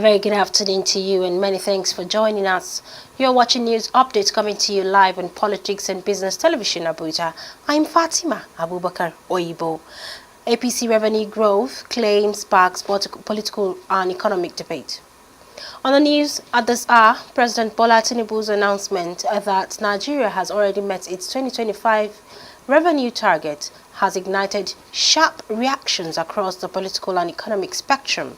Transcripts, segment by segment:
very good afternoon to you and many thanks for joining us. You're watching news updates coming to you live on Politics and Business Television Abuja. I'm Fatima Abubakar Oyibo. APC revenue growth claims sparks political and economic debate. On the news at this hour, President Bola Tinubu's announcement that Nigeria has already met its 2025 revenue target has ignited sharp reactions across the political and economic spectrum.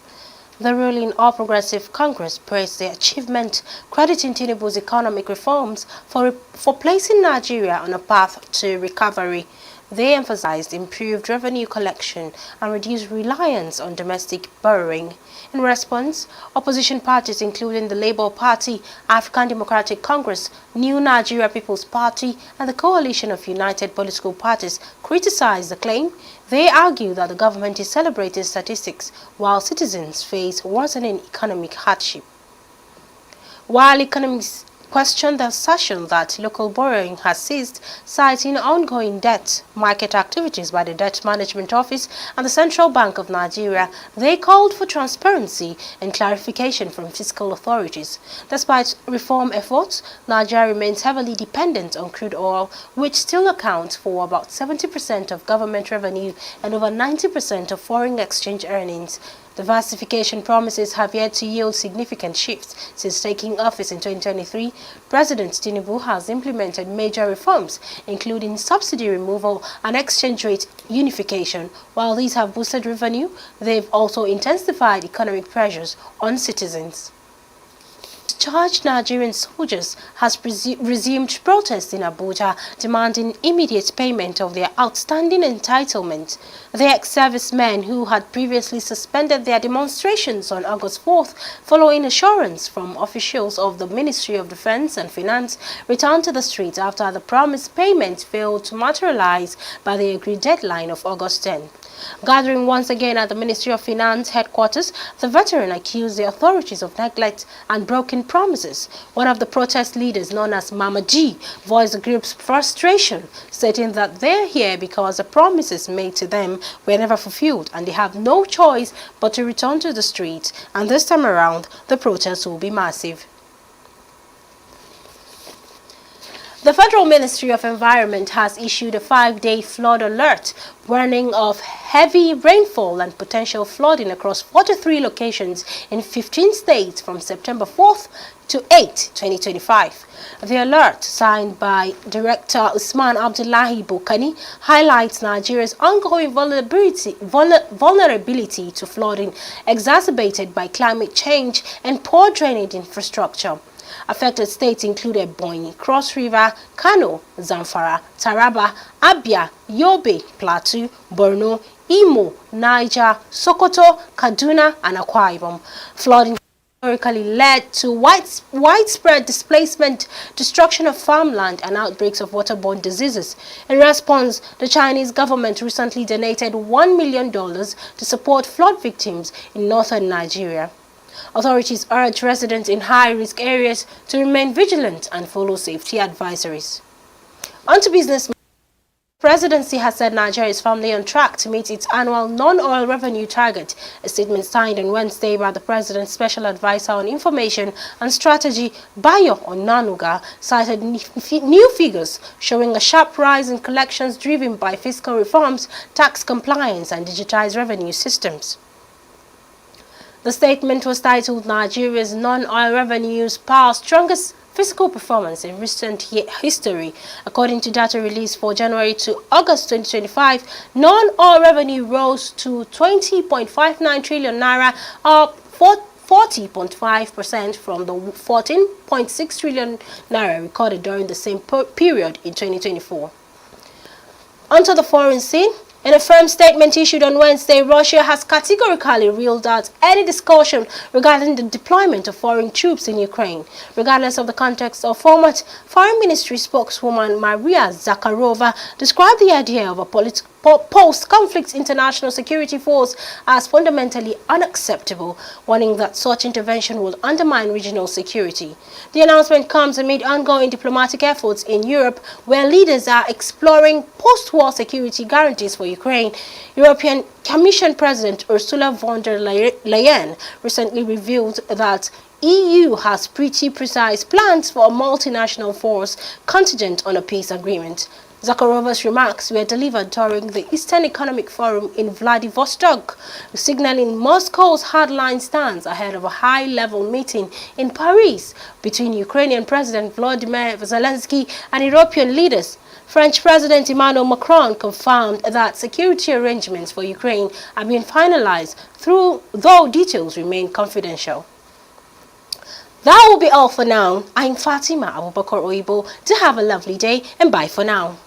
The ruling All Progressive Congress praised the achievement, crediting Tinubu's economic reforms for placing Nigeria on a path to recovery. They emphasized improved revenue collection and reduced reliance on domestic borrowing. In response, opposition parties including the Labour Party, African Democratic Congress, New Nigeria People's Party and the Coalition of United Political Parties criticized the claim. They argue that the government is celebrating statistics while citizens face worsening economic hardship. While economists question the assertion that local borrowing has ceased, citing ongoing debt market activities by the Debt Management Office and the Central Bank of Nigeria, they called for transparency and clarification from fiscal authorities. Despite reform efforts, Nigeria remains heavily dependent on crude oil, which still accounts for about 70% of government revenue and over 90% of foreign exchange earnings. Diversification promises have yet to yield significant shifts. Since taking office in 2023, President Tinubu has implemented major reforms, including subsidy removal and exchange rate unification. While these have boosted revenue, they've also intensified economic pressures on citizens. Discharged Nigerian soldiers has resumed protests in Abuja, demanding immediate payment of their outstanding entitlement. The ex-servicemen who had previously suspended their demonstrations on August 4th, following assurance from officials of the Ministry of Defense and Finance, returned to the streets after the promised payment failed to materialize by the agreed deadline of August 10. Gathering once again at the Ministry of Finance headquarters, the veteran accused the authorities of neglect and broken promises. One of the protest leaders, known as Mama G, voiced the group's frustration, stating that they're here because the promises made to them were never fulfilled and they have no choice but to return to the streets, and this time around the protests will be massive. The Federal Ministry of Environment has issued a 5-day flood alert, warning of heavy rainfall and potential flooding across 43 locations in 15 states from September 4th to 8, 2025. The alert, signed by Director Usman Abdullahi Bokani, highlights Nigeria's ongoing vulnerability to flooding, exacerbated by climate change and poor drainage infrastructure. Affected states include Ebonyi, Cross River, Kano, Zamfara, Taraba, Abia, Yobe, Plateau, Borno, Imo, Niger, Sokoto, Kaduna, and Akwa Ibom. Flooding historically led to widespread displacement, destruction of farmland, and outbreaks of waterborne diseases. In response, the Chinese government recently donated $1 million to support flood victims in northern Nigeria. Authorities urge residents in high-risk areas to remain vigilant and follow safety advisories. On to business. The presidency has said Nigeria is firmly on track to meet its annual non-oil revenue target. A statement signed on Wednesday by the President's Special Advisor on Information and Strategy, Bayo Onanuga, cited new figures showing a sharp rise in collections driven by fiscal reforms, tax compliance, and digitized revenue systems. The statement was titled Nigeria's Non-Oil Revenues Power Strongest Fiscal Performance in Recent History. According to data released for January to August 2025, non-oil revenue rose to 20.59 trillion naira, up 40.5% from the 14.6 trillion naira recorded during the same period in 2024. Onto the foreign scene. In a firm statement issued on Wednesday, Russia has categorically ruled out any discussion regarding the deployment of foreign troops in Ukraine. Regardless of the context or format, Foreign Ministry spokeswoman Maria Zakharova described the idea of a political post-conflict international security force as fundamentally unacceptable, warning that such intervention will undermine regional security. The announcement comes amid ongoing diplomatic efforts in Europe, where leaders are exploring post-war security guarantees for Ukraine. European Commission President Ursula von der Leyen recently revealed that EU has pretty precise plans for a multinational force contingent on a peace agreement. Zakharova's remarks were delivered during the Eastern Economic Forum in Vladivostok, signaling Moscow's hardline stance ahead of a high-level meeting in Paris between Ukrainian President Volodymyr Zelensky and European leaders. French President Emmanuel Macron confirmed that security arrangements for Ukraine have been finalized, though details remain confidential. That will be all for now. I'm Fatima Abubakar Oyibo. Do have a lovely day and bye for now.